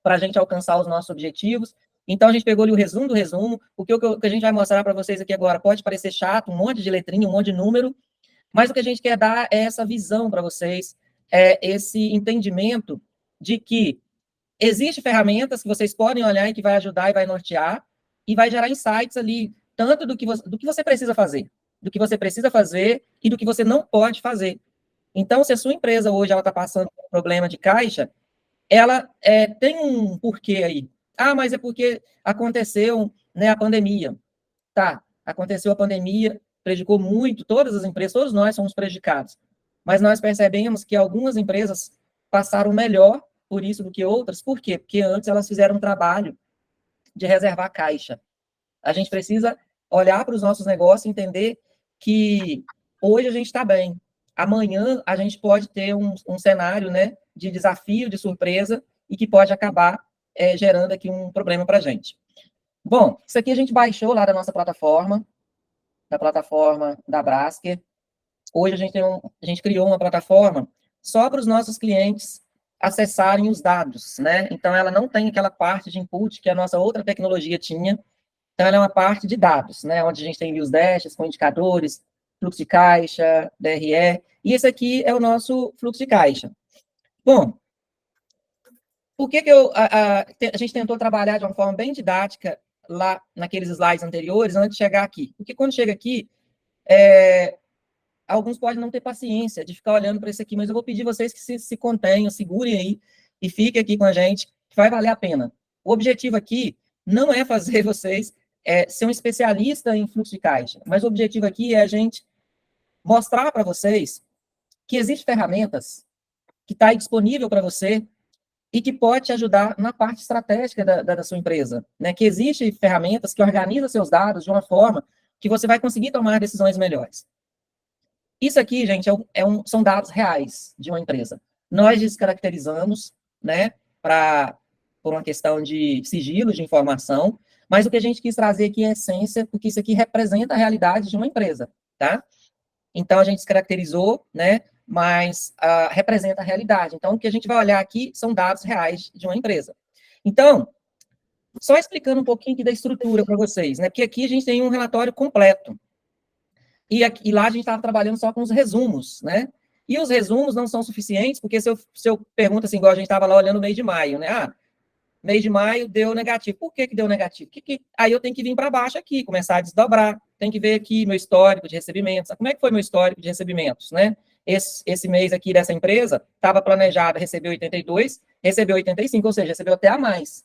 para a gente alcançar os nossos objetivos. Então, a gente pegou ali o resumo do resumo. O que a gente vai mostrar para vocês aqui agora pode parecer chato, um monte de letrinha, um monte de número, mas o que a gente quer dar é essa visão para vocês, esse entendimento de que existem ferramentas que vocês podem olhar e que vai ajudar e vai nortear, e vai gerar insights ali, tanto do que você precisa fazer, e do que você não pode fazer. Então, se a sua empresa hoje está passando por um problema de caixa, ela tem um porquê aí. Ah, mas é porque aconteceu, né, a pandemia. Tá, aconteceu a pandemia, prejudicou muito todas as empresas, todos nós somos prejudicados. Mas nós percebemos que algumas empresas passaram melhor por isso do que outras. Por quê? Porque antes elas fizeram um trabalho de reservar caixa. A gente precisa olhar para os nossos negócios e entender que hoje a gente está bem. Amanhã a gente pode ter um cenário, né, de desafio, de surpresa, e que pode acabar gerando aqui um problema para a gente. Bom, isso aqui a gente baixou lá da nossa plataforma, da plataforma da Brasker. Hoje a gente criou uma plataforma só para os nossos clientes acessarem os dados, né? Então, ela não tem aquela parte de input que a nossa outra tecnologia tinha. Então, ela é uma parte de dados, né? Onde a gente tem os dashes com indicadores, fluxo de caixa, DRE, e esse aqui é o nosso fluxo de caixa. Bom, por que a gente tentou trabalhar de uma forma bem didática lá naqueles slides anteriores, antes de chegar aqui? Porque quando chega aqui, alguns podem não ter paciência de ficar olhando para isso aqui, mas eu vou pedir vocês que se contenham, segurem aí e fiquem aqui com a gente, que vai valer a pena. O objetivo aqui não é fazer vocês ser um especialista em fluxo de caixa, mas o objetivo aqui é a gente mostrar para vocês que existem ferramentas que está aí disponível para você e que pode te ajudar na parte estratégica da sua empresa, né? Que existem ferramentas que organizam seus dados de uma forma que você vai conseguir tomar decisões melhores. Isso aqui, gente, são dados reais de uma empresa. Nós descaracterizamos, né, por uma questão de sigilo de informação, mas o que a gente quis trazer aqui é a essência, porque isso aqui representa a realidade de uma empresa, tá? Então, a gente descaracterizou, né, mas representa a realidade. Então, o que a gente vai olhar aqui são dados reais de uma empresa. Então, só explicando um pouquinho aqui da estrutura para vocês, né, porque aqui a gente tem um relatório completo. E lá a gente estava trabalhando só com os resumos, né? E os resumos não são suficientes, porque se eu pergunto assim, igual a gente estava lá olhando o mês de maio, né? Ah, mês de maio deu negativo. Por que deu negativo? Aí eu tenho que vir para baixo aqui, começar a desdobrar. Tem que ver aqui meu histórico de recebimentos. Como é que foi meu histórico de recebimentos, né? Esse mês aqui dessa empresa estava planejada receber 82, recebeu 85, ou seja, recebeu até a mais,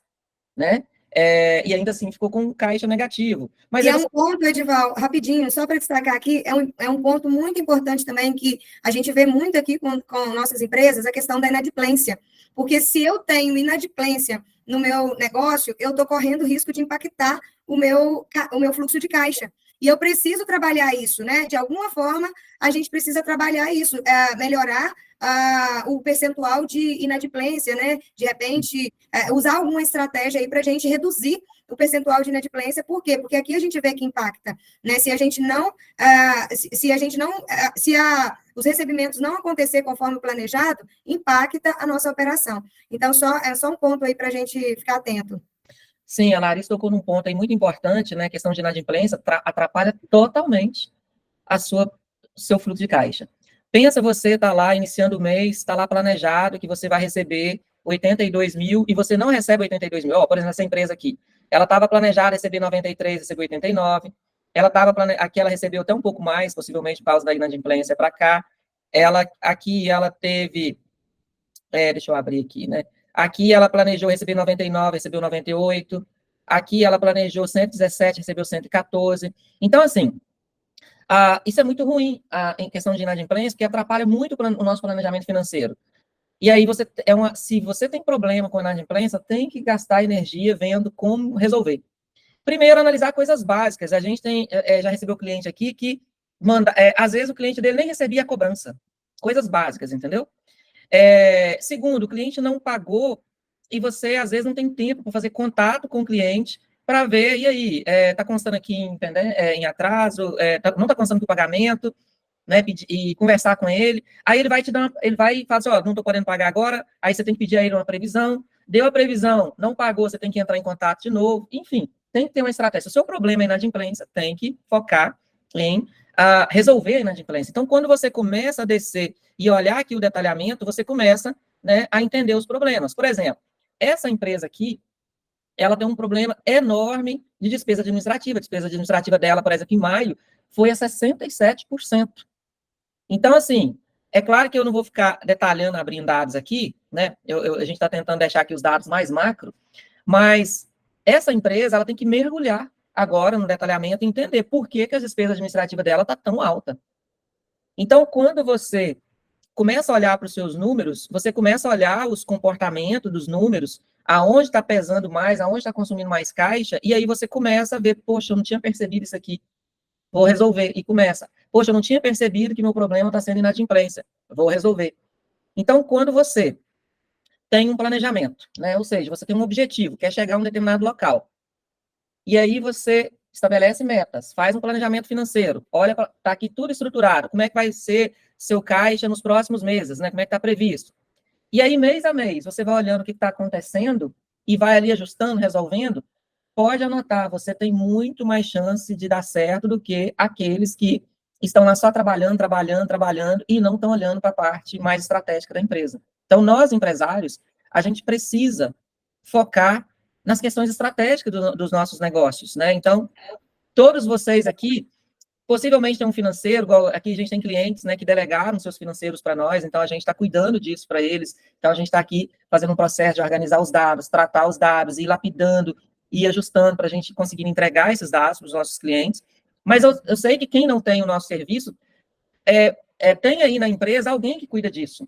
né? E ainda assim ficou com um caixa negativo. Mas um ponto, Edival, rapidinho, só para destacar aqui, é um ponto muito importante também que a gente vê muito aqui com nossas empresas, a questão da inadimplência. Porque se eu tenho inadimplência no meu negócio, eu estou correndo risco de impactar o meu fluxo de caixa. E eu preciso trabalhar isso, né? De alguma forma, a gente precisa trabalhar isso, melhorar o percentual de inadimplência, né? De repente, usar alguma estratégia aí para a gente reduzir o percentual de inadimplência. Por quê? Porque aqui a gente vê que impacta, né? Se a gente não, os recebimentos não acontecer conforme planejado, impacta a nossa operação. Então, é só um ponto aí para a gente ficar atento. Sim, a Larissa tocou num ponto aí muito importante, né? A questão de inadimplência atrapalha totalmente seu fluxo de caixa. Pensa, você está lá iniciando o mês, está lá planejado que você vai receber 82 mil e você não recebe 82 mil. Por exemplo, essa empresa aqui, ela estava planejada receber 93, recebeu 89. Aqui ela recebeu até um pouco mais, possivelmente por causa da inadimplência para cá. Aqui ela teve, deixa eu abrir aqui, né? Aqui ela planejou receber 99, recebeu 98. Aqui ela planejou 117, recebeu 114. Então, assim, isso é muito ruim em questão de inadimplência, porque atrapalha muito o nosso planejamento financeiro. E aí, se você tem problema com inadimplência, tem que gastar energia vendo como resolver. Primeiro, analisar coisas básicas. A gente já recebeu cliente aqui que às vezes o cliente dele nem recebia a cobrança. Coisas básicas, entendeu? Segundo, o cliente não pagou e você, às vezes, não tem tempo para fazer contato com o cliente para ver, e aí, está constando aqui em atraso, não está constando com o pagamento, né, e conversar com ele, aí ele vai falar assim, não estou podendo pagar agora, aí você tem que pedir a ele uma previsão, deu a previsão, não pagou, você tem que entrar em contato de novo, enfim, tem que ter uma estratégia. Se o seu problema é inadimplência, tem que focar em resolver a inadimplência. Então, quando você começa a descer e olhar aqui o detalhamento, você começa, né, a entender os problemas. Por exemplo, essa empresa aqui, ela tem um problema enorme de despesa administrativa. A despesa administrativa dela, por exemplo, em maio, foi a 67%. Então, assim, é claro que eu não vou ficar detalhando, abrindo dados aqui, né? A gente está tentando deixar aqui os dados mais macro, mas essa empresa, ela tem que mergulhar agora no detalhamento e entender por que as despesas administrativas dela está tão alta. Então, quando você começa a olhar para os seus números, você começa a olhar os comportamentos dos números, aonde está pesando mais, aonde está consumindo mais caixa, e aí você começa a ver, poxa, eu não tinha percebido isso aqui, vou resolver, e começa. Poxa, eu não tinha percebido que meu problema está sendo inadimplência, vou resolver. Então, quando você tem um planejamento, né, ou seja, você tem um objetivo, quer chegar a um determinado local, e aí você estabelece metas, faz um planejamento financeiro, olha, está aqui tudo estruturado, como é que vai ser seu caixa nos próximos meses, né? Como é que está previsto. E aí, mês a mês, você vai olhando o que está acontecendo e vai ali ajustando, resolvendo, pode anotar, você tem muito mais chance de dar certo do que aqueles que estão lá só trabalhando e não estão olhando para a parte mais estratégica da empresa. Então, nós, empresários, a gente precisa focar nas questões estratégicas dos nossos negócios, né? Então, todos vocês aqui possivelmente tem um financeiro, igual aqui a gente tem clientes, né, que delegaram seus financeiros para nós, então a gente está cuidando disso para eles, então a gente está aqui fazendo um processo de organizar os dados, tratar os dados, ir lapidando, ir ajustando para a gente conseguir entregar esses dados para os nossos clientes, mas eu sei que quem não tem o nosso serviço, tem aí na empresa alguém que cuida disso,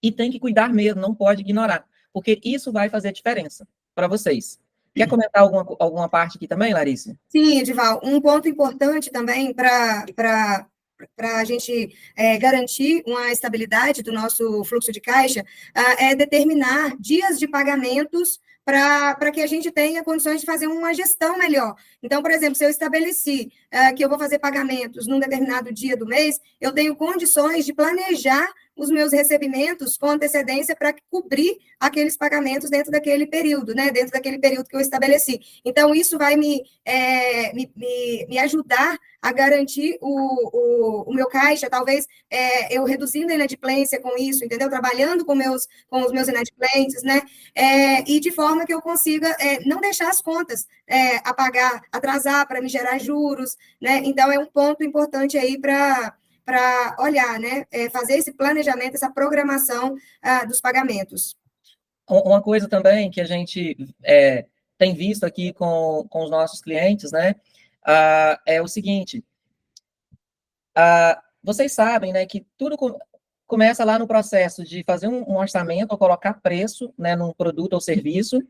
e tem que cuidar mesmo, não pode ignorar, porque isso vai fazer diferença para vocês. Quer comentar alguma parte aqui também, Larissa? Sim, Edival, um ponto importante também para a gente garantir uma estabilidade do nosso fluxo de caixa é determinar dias de pagamentos para que a gente tenha condições de fazer uma gestão melhor. Então, por exemplo, se eu estabeleci que eu vou fazer pagamentos num determinado dia do mês, eu tenho condições de planejar os meus recebimentos com antecedência para cobrir aqueles pagamentos dentro daquele período, né? Dentro daquele período que eu estabeleci. Então, isso vai me ajudar a garantir o meu caixa, talvez eu reduzindo a inadimplência com isso, entendeu? Trabalhando com os meus inadimplentes, né? E de forma que eu consiga não deixar as contas a pagar, atrasar para me gerar juros, né? Então, é um ponto importante aí para olhar, né, fazer esse planejamento, essa programação dos pagamentos. Uma coisa também que a gente tem visto aqui com os nossos clientes, né, é o seguinte, vocês sabem, né, que tudo começa lá no processo de fazer um orçamento ou colocar preço, né, num produto ou serviço,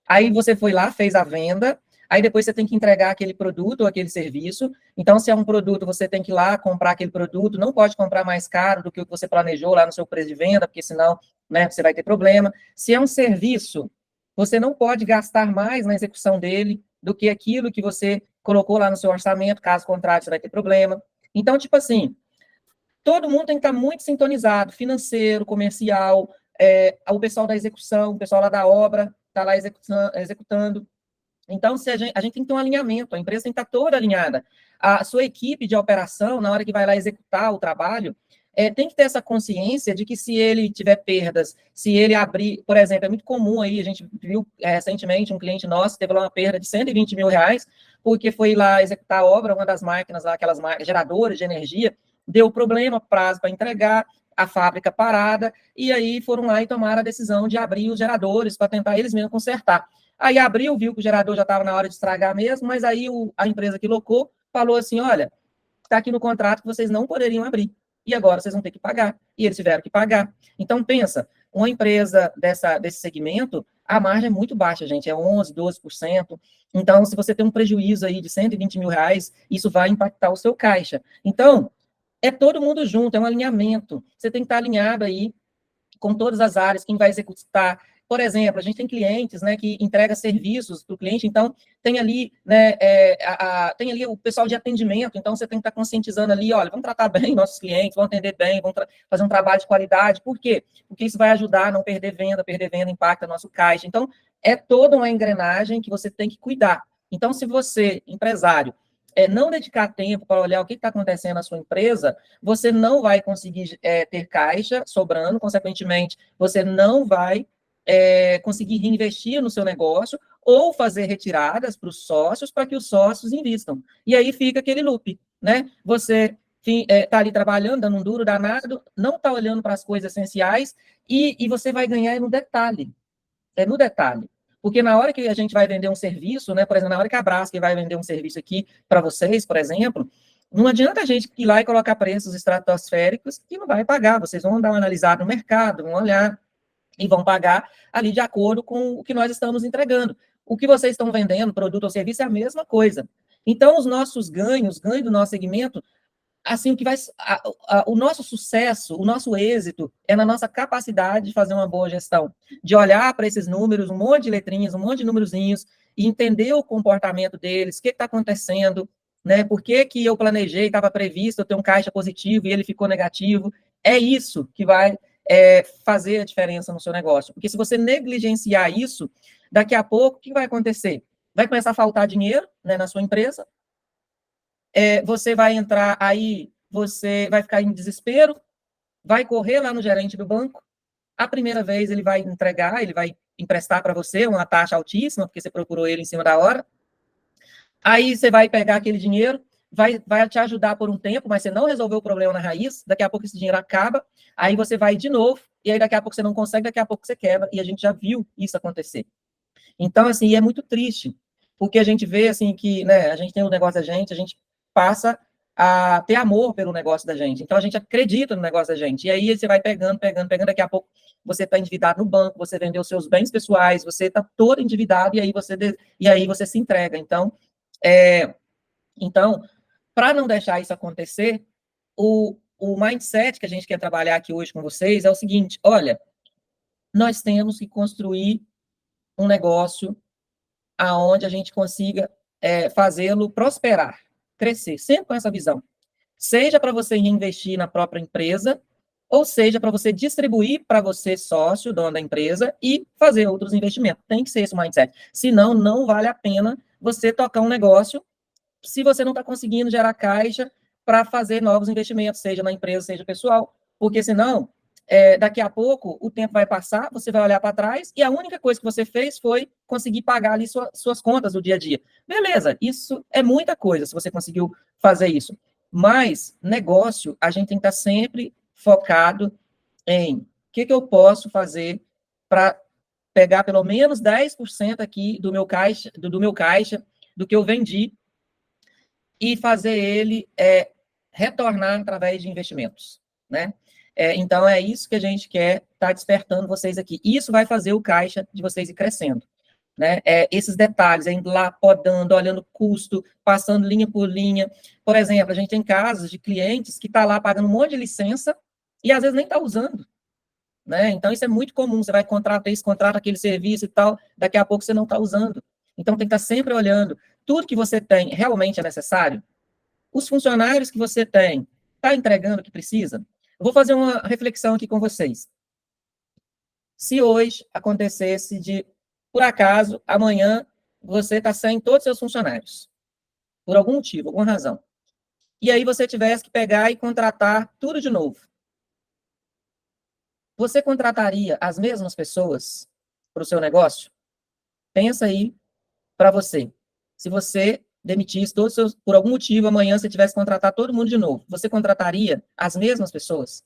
aí você foi lá, fez a venda, aí depois você tem que entregar aquele produto ou aquele serviço. Então, se é um produto, você tem que ir lá comprar aquele produto, não pode comprar mais caro do que o que você planejou lá no seu preço de venda, porque senão, né, você vai ter problema. Se é um serviço, você não pode gastar mais na execução dele do que aquilo que você colocou lá no seu orçamento, caso contrário, você vai ter problema. Então, tipo assim, todo mundo tem que estar muito sintonizado, financeiro, comercial, o pessoal da execução, o pessoal lá da obra, está lá executando. Então, se a gente tem que ter um alinhamento, a empresa tem que estar toda alinhada. A sua equipe de operação, na hora que vai lá executar o trabalho, tem que ter essa consciência de que se ele tiver perdas, se ele abrir, por exemplo, é muito comum aí, a gente viu recentemente um cliente nosso teve lá uma perda de R$120 mil, porque foi lá executar a obra, uma das máquinas lá, aquelas geradoras de energia, deu problema, prazo para entregar, a fábrica parada, e aí foram lá e tomaram a decisão de abrir os geradores para tentar eles mesmos consertar. Aí abriu, viu que o gerador já estava na hora de estragar mesmo, mas aí a empresa que locou falou assim, olha, está aqui no contrato que vocês não poderiam abrir, e agora vocês vão ter que pagar, e eles tiveram que pagar. Então, pensa, uma empresa desse segmento, a margem é muito baixa, gente, é 11%, 12%, então, se você tem um prejuízo aí de R$120 mil, isso vai impactar o seu caixa. Então, é todo mundo junto, é um alinhamento, você tem que estar alinhado aí com todas as áreas, quem vai executar. Por exemplo, a gente tem clientes, né, que entrega serviços para o cliente, então tem ali, né, tem ali o pessoal de atendimento, então você tem que estar conscientizando ali, olha, vamos tratar bem nossos clientes, vamos atender bem, vamos fazer um trabalho de qualidade. Por quê? Porque isso vai ajudar a não perder venda impacta nosso caixa. Então, é toda uma engrenagem que você tem que cuidar. Então, se você, empresário, não dedicar tempo para olhar o que está acontecendo na sua empresa, você não vai conseguir ter caixa sobrando, consequentemente, você não vai conseguir reinvestir no seu negócio ou fazer retiradas para os sócios para que os sócios invistam. E aí fica aquele loop, né? Você está ali trabalhando, dando um duro danado, não está olhando para as coisas essenciais e você vai ganhar no detalhe. É no detalhe. Porque na hora que a gente vai vender um serviço, né, por exemplo, na hora que a Braskem vai vender um serviço aqui para vocês, por exemplo, não adianta a gente ir lá e colocar preços estratosféricos que não vai pagar. Vocês vão dar uma analisada no mercado, vão olhar e vão pagar ali de acordo com o que nós estamos entregando. O que vocês estão vendendo, produto ou serviço, é a mesma coisa. Então, os nossos ganhos do nosso segmento, assim, o nosso sucesso, o nosso êxito é na nossa capacidade de fazer uma boa gestão, de olhar para esses números, um monte de letrinhas, um monte de númerozinhos, e entender o comportamento deles, o que está acontecendo, né? Por que eu planejei, estava previsto eu ter um caixa positivo e ele ficou negativo. É isso que vai fazer a diferença no seu negócio. Porque se você negligenciar isso, daqui a pouco, o que vai acontecer? Vai começar a faltar dinheiro, né, na sua empresa, você vai entrar aí, você vai ficar em desespero, vai correr lá no gerente do banco, a primeira vez ele vai entregar, ele vai emprestar para você uma taxa altíssima, porque você procurou ele em cima da hora, aí você vai pegar aquele dinheiro, vai te ajudar por um tempo, mas você não resolveu o problema na raiz, daqui a pouco esse dinheiro acaba, aí você vai de novo, e aí daqui a pouco você não consegue, daqui a pouco você quebra, e a gente já viu isso acontecer. Então, assim, é muito triste, porque a gente vê, assim, que, né, a gente tem o negócio da gente passa a ter amor pelo negócio da gente. Então, a gente acredita no negócio da gente. E aí, você vai pegando, daqui a pouco você está endividado no banco, você vendeu seus bens pessoais, você está todo endividado, e aí você se entrega. Então, para não deixar isso acontecer, o mindset que a gente quer trabalhar aqui hoje com vocês é o seguinte, olha, nós temos que construir um negócio aonde a gente consiga fazê-lo prosperar, crescer, sempre com essa visão. Seja para você reinvestir na própria empresa, ou seja para você distribuir para você, sócio, dono da empresa, e fazer outros investimentos. Tem que ser esse o mindset. Senão, não vale a pena você tocar um negócio se você não está conseguindo gerar caixa para fazer novos investimentos, seja na empresa, seja pessoal. Porque senão, daqui a pouco, o tempo vai passar, você vai olhar para trás, e a única coisa que você fez foi conseguir pagar ali suas contas do dia a dia. Beleza, isso é muita coisa, se você conseguiu fazer isso. Mas, negócio, a gente tem que estar sempre focado em o que eu posso fazer para pegar pelo menos 10% aqui do meu caixa, do que eu vendi, e fazer ele retornar através de investimentos, né? Então, é isso que a gente quer estar despertando vocês aqui. Isso vai fazer o caixa de vocês ir crescendo, né? Esses detalhes, indo lá, podando, olhando custo, passando linha por linha. Por exemplo, a gente tem casos de clientes que estão lá pagando um monte de licença e, às vezes, nem está usando, né? Então, isso é muito comum, você vai contratar isso, contrata aquele serviço e tal, daqui a pouco você não está usando. Então, tem que estar sempre olhando, tudo que você tem realmente é necessário? Os funcionários que você tem, está entregando o que precisa? Eu vou fazer uma reflexão aqui com vocês. Se hoje acontecesse de, por acaso, amanhã, você está sem todos os seus funcionários, por algum motivo, alguma razão, e aí você tivesse que pegar e contratar tudo de novo, você contrataria as mesmas pessoas para o seu negócio? Pensa aí para você. Se você demitisse todos os seus, por algum motivo, amanhã você tivesse que contratar todo mundo de novo, você contrataria as mesmas pessoas?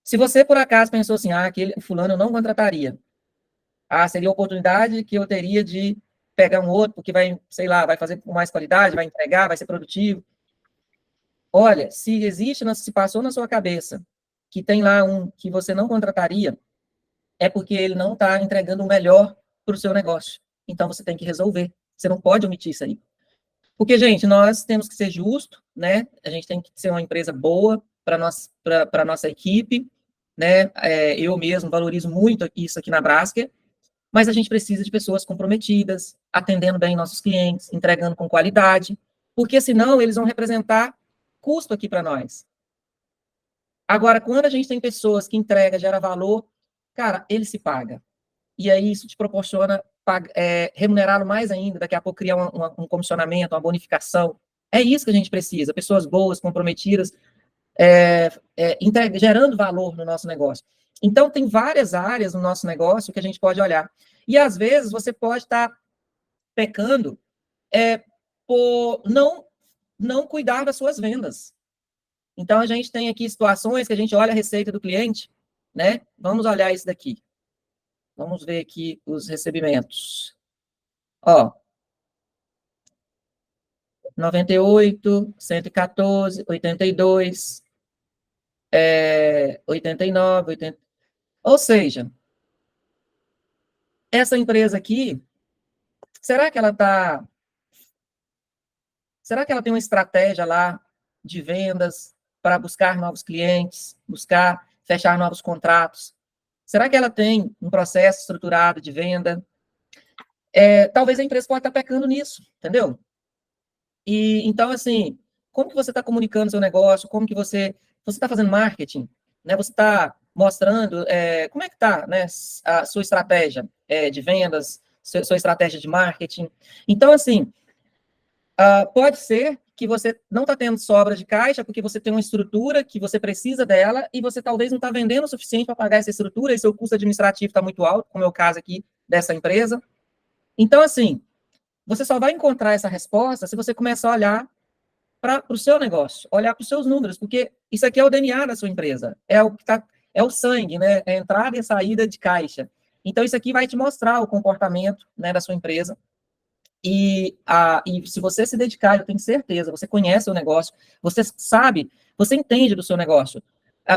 Se você, por acaso, pensou assim, aquele fulano eu não contrataria, seria a oportunidade que eu teria de pegar um outro, porque vai, sei lá, vai fazer com mais qualidade, vai entregar, vai ser produtivo. Olha, se existe, se passou na sua cabeça que tem lá um que você não contrataria, é porque ele não está entregando o melhor para o seu negócio. Então, você tem que resolver. Você não pode omitir isso aí. Porque, gente, nós temos que ser justos, né? A gente tem que ser uma empresa boa para a nossa equipe, né? Eu mesmo valorizo muito isso aqui na Brasker, mas a gente precisa de pessoas comprometidas, atendendo bem nossos clientes, entregando com qualidade, porque senão eles vão representar custo aqui para nós. Agora, quando a gente tem pessoas que entregam, gera valor, cara, ele se paga. E aí isso te proporciona remunerá-lo mais ainda, daqui a pouco criar um comissionamento, uma bonificação. É isso que a gente precisa, pessoas boas, comprometidas, gerando valor no nosso negócio. Então, tem várias áreas no nosso negócio que a gente pode olhar. E, às vezes, você pode estar pecando por não cuidar das suas vendas. Então, a gente tem aqui situações que a gente olha a receita do cliente, né? Vamos olhar isso daqui. Vamos ver aqui os recebimentos. Ó, 98, 114, 82, 89, 80. Ou seja, essa empresa aqui, será que ela tem uma estratégia lá de vendas para buscar novos clientes, buscar fechar novos contratos? Será que ela tem um processo estruturado de venda? Talvez a empresa pode estar pecando nisso, entendeu? E então, assim, como que você está comunicando seu negócio? Como que você está fazendo marketing? Né? Você está mostrando como é que está, né, a sua estratégia de vendas, sua estratégia de marketing. Então, assim, pode ser que você não está tendo sobra de caixa porque você tem uma estrutura que você precisa dela e você talvez não está vendendo o suficiente para pagar essa estrutura e seu custo administrativo está muito alto, como é o caso aqui dessa empresa. Então, assim, você só vai encontrar essa resposta se você começar a olhar para o seu negócio, olhar para os seus números, porque isso aqui é o DNA da sua empresa, é o sangue, né? É a entrada e a saída de caixa. Então, isso aqui vai te mostrar o comportamento, né, da sua empresa. E se você se dedicar, eu tenho certeza, você conhece o negócio, você sabe, você entende do seu negócio.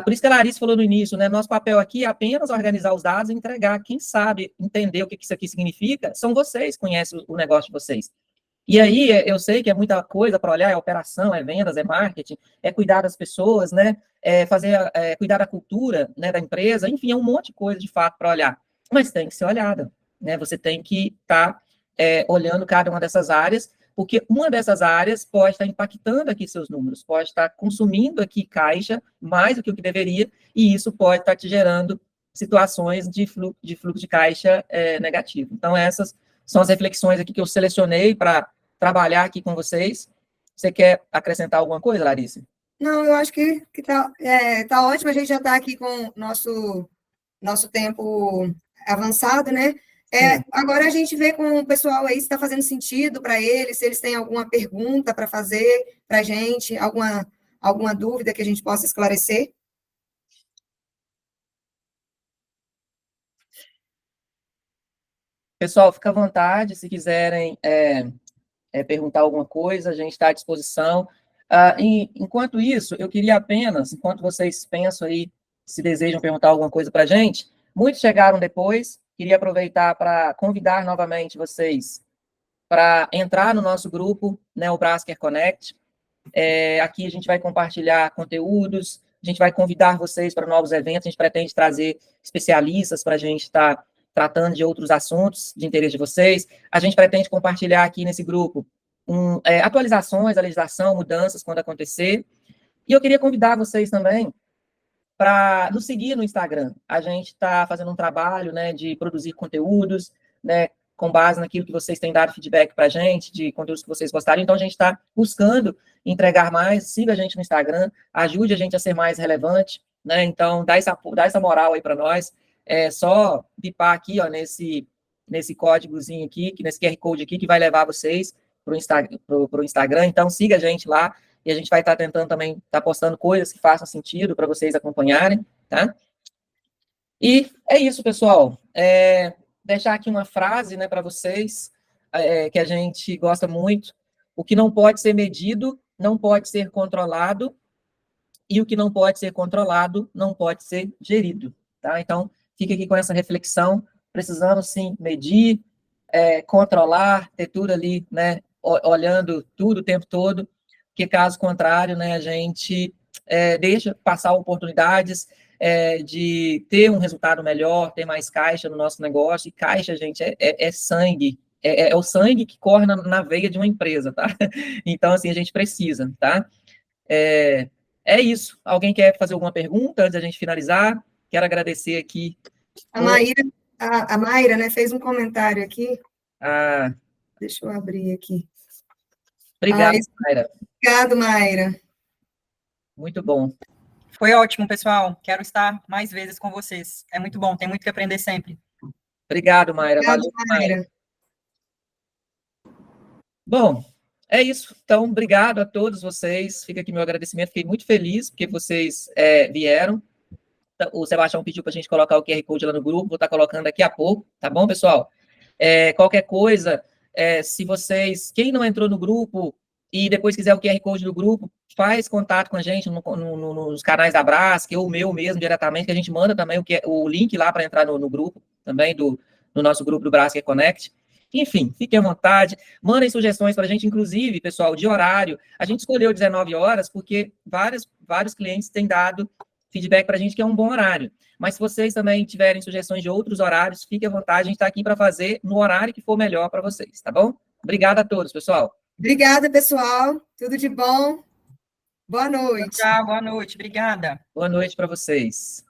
Por isso que a Larissa falou no início, né? Nosso papel aqui é apenas organizar os dados e entregar. Quem sabe entender o que isso aqui significa são vocês, conhecem o negócio de vocês. E aí, eu sei que é muita coisa para olhar, é operação, é vendas, é marketing, é cuidar das pessoas, né? Cuidar da cultura, né, da empresa, enfim, é um monte de coisa, de fato, para olhar. Mas tem que ser olhada, né? Você tem que estar olhando cada uma dessas áreas, porque uma dessas áreas pode estar impactando aqui seus números, pode estar consumindo aqui caixa mais do que o que deveria, e isso pode estar te gerando situações de fluxo de caixa negativo. Então, essas são as reflexões aqui que eu selecionei para trabalhar aqui com vocês. Você quer acrescentar alguma coisa, Larissa? Não, eu acho que tá ótimo, a gente já está aqui com nosso tempo avançado, né? Agora a gente vê com o pessoal aí se está fazendo sentido para eles, se eles têm alguma pergunta para fazer para a gente, alguma dúvida que a gente possa esclarecer. Pessoal, fica à vontade, se quiserem perguntar alguma coisa, a gente está à disposição. Enquanto isso, eu queria apenas, enquanto vocês pensam aí, se desejam perguntar alguma coisa para a gente, muitos chegaram depois, queria aproveitar para convidar novamente vocês para entrar no nosso grupo, né, o Brasker Connect. Aqui a gente vai compartilhar conteúdos, A gente vai convidar vocês para novos eventos, a gente pretende trazer especialistas para a gente estar tratando de outros assuntos de interesse de vocês. A gente pretende compartilhar aqui nesse grupo atualizações da legislação, mudanças quando acontecer. E eu queria convidar vocês também para nos seguir no Instagram. A gente está fazendo um trabalho, né, de produzir conteúdos, né, com base naquilo que vocês têm dado feedback para a gente, de conteúdos que vocês gostarem. Então, a gente está buscando entregar mais. Siga a gente no Instagram, ajude a gente a ser mais relevante, né? Então, dá essa moral aí para nós. É só bipar aqui, ó, nesse códigozinho aqui, nesse QR Code aqui, que vai levar vocês para o Instagram. Então, siga a gente lá, e a gente vai estar tentando também estar postando coisas que façam sentido para vocês acompanharem, tá? E é isso, pessoal. Deixar aqui uma frase, né, para vocês, que a gente gosta muito. O que não pode ser medido não pode ser controlado, e o que não pode ser controlado não pode ser gerido, tá? Então, fica aqui com essa reflexão. Precisamos, sim, medir, controlar, ter tudo ali, né, olhando tudo o tempo todo, porque, caso contrário, né, a gente deixa passar oportunidades de ter um resultado melhor, ter mais caixa no nosso negócio. E caixa, gente, é sangue, é o sangue que corre na veia de uma empresa, tá? Então, assim, a gente precisa, tá? É isso. Alguém quer fazer alguma pergunta antes da gente finalizar? Quero agradecer aqui. A Mayra, né, fez um comentário aqui. Deixa eu abrir aqui. Obrigado, Mayra. Obrigado, Mayra. Muito bom. Foi ótimo, pessoal. Quero estar mais vezes com vocês. É muito bom, tem muito que aprender sempre. Obrigado, Mayra. Obrigado, Mayra. Bom, é isso. Então, obrigado a todos vocês. Fica aqui meu agradecimento. Fiquei muito feliz porque vocês vieram. O Sebastião pediu para a gente colocar o QR Code lá no grupo. Vou estar colocando daqui a pouco, tá bom, pessoal? Qualquer coisa, se vocês... Quem não entrou no grupo e depois quiser o QR Code do grupo, faz contato com a gente nos canais da Brasc, ou o meu mesmo, diretamente, que a gente manda também o link lá para entrar no grupo, também no nosso grupo do Brasc Connect. Enfim, fiquem à vontade, mandem sugestões para a gente, inclusive, pessoal, de horário. A gente escolheu 19 horas porque vários clientes têm dado feedback para a gente que é um bom horário. Mas se vocês também tiverem sugestões de outros horários, fiquem à vontade, a gente está aqui para fazer no horário que for melhor para vocês, tá bom? Obrigado a todos, pessoal. Obrigada, pessoal. Tudo de bom. Boa noite. Tchau, boa noite. Obrigada. Boa noite para vocês.